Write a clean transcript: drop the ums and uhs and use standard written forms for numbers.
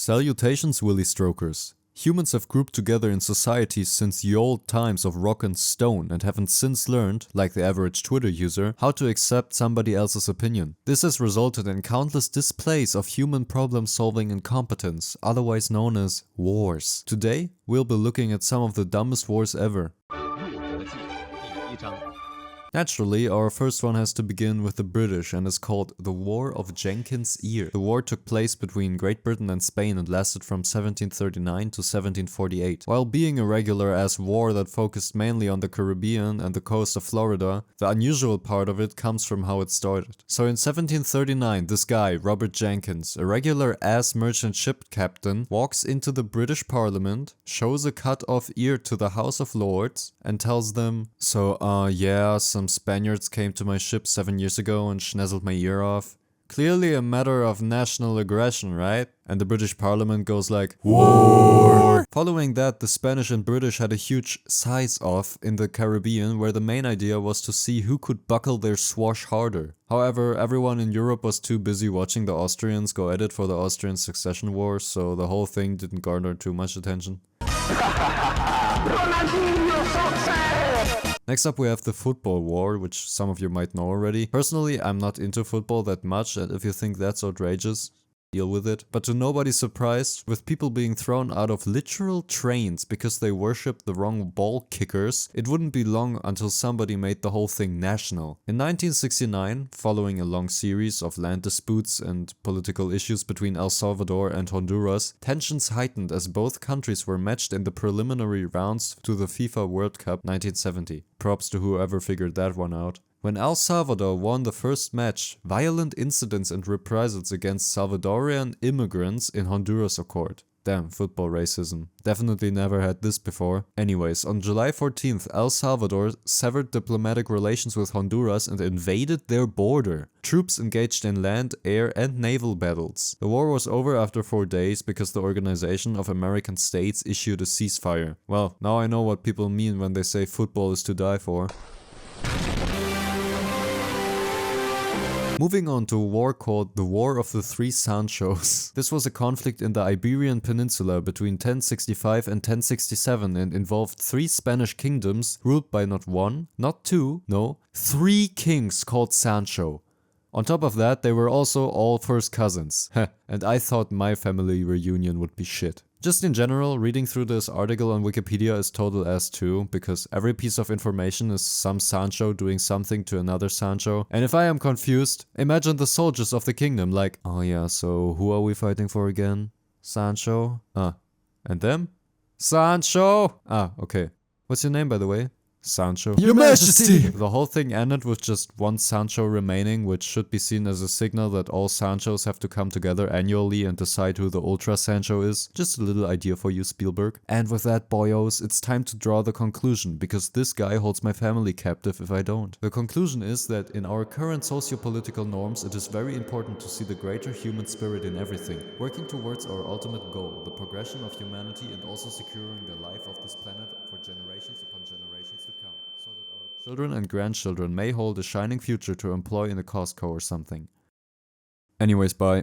Salutations, Willy Strokers. Humans have grouped together in societies since the old times of rock and stone and haven't since learned, like the average Twitter user, how to accept somebody else's opinion. This has resulted in countless displays of human problem-solving incompetence, otherwise known as wars. Today, we'll be looking at some of the dumbest wars ever. Naturally, our first one has to begin with the British and is called the War of Jenkins' Ear. The war took place between Great Britain and Spain and lasted from 1739 to 1748. While being a regular-ass war that focused mainly on the Caribbean and the coast of Florida, the unusual part of it comes from how it started. So in 1739, this guy, Robert Jenkins, a regular-ass merchant ship captain, walks into the British Parliament, shows a cut-off ear to the House of Lords, and tells them, yeah, some Spaniards came to my ship 7 years ago and schnezzled my ear off. Clearly a matter of national aggression, right? And the British Parliament goes like, war! Following that, the Spanish and British had a huge size-off in the Caribbean where the main idea was to see who could buckle their swash harder. However, everyone in Europe was too busy watching the Austrians go at it for the Austrian succession war, so the whole thing didn't garner too much attention. Next up we have the football war, which some of you might know already. Personally, I'm not into football that much, and if you think that's outrageous, deal with it. But to nobody's surprise, with people being thrown out of literal trains because they worshipped the wrong ball kickers, it wouldn't be long until somebody made the whole thing national. In 1969, following a long series of land disputes and political issues between El Salvador and Honduras, tensions heightened as both countries were matched in the preliminary rounds to the FIFA World Cup 1970. Props to whoever figured that one out. When El Salvador won the first match, violent incidents and reprisals against Salvadorian immigrants in Honduras occurred. Damn, football racism. Definitely never had this before. Anyways, on July 14th, El Salvador severed diplomatic relations with Honduras and invaded their border. Troops engaged in land, air, and naval battles. The war was over after 4 days because the Organization of American States issued a ceasefire. Well, now I know what people mean when they say football is to die for. Moving on to a war called the War of the Three Sanchos. This was a conflict in the Iberian Peninsula between 1065 and 1067 and involved 3 Spanish kingdoms ruled by not 1, not 2, no, 3 kings called Sancho. On top of that, they were also all first cousins. And I thought my family reunion would be shit. Just in general, reading through this article on Wikipedia is total ass too, because every piece of information is some Sancho doing something to another Sancho. And if I am confused, imagine the soldiers of the kingdom like, oh yeah, so who are we fighting for again? Sancho? And them? Sancho! Okay. What's your name, by the way? Sancho. Your Majesty! The whole thing ended with just 1 Sancho remaining, which should be seen as a signal that all Sanchos have to come together annually and decide who the Ultra Sancho is. Just a little idea for you, Spielberg. And with that, boyos, it's time to draw the conclusion, because this guy holds my family captive if I don't. The conclusion is that in our current socio-political norms, it is very important to see the greater human spirit in everything, working towards our ultimate goal, the progression of humanity and also securing the life of this planet for generations upon generations to come, so that our children and grandchildren may hold a shining future to employ in a Costco or something. Anyways, bye.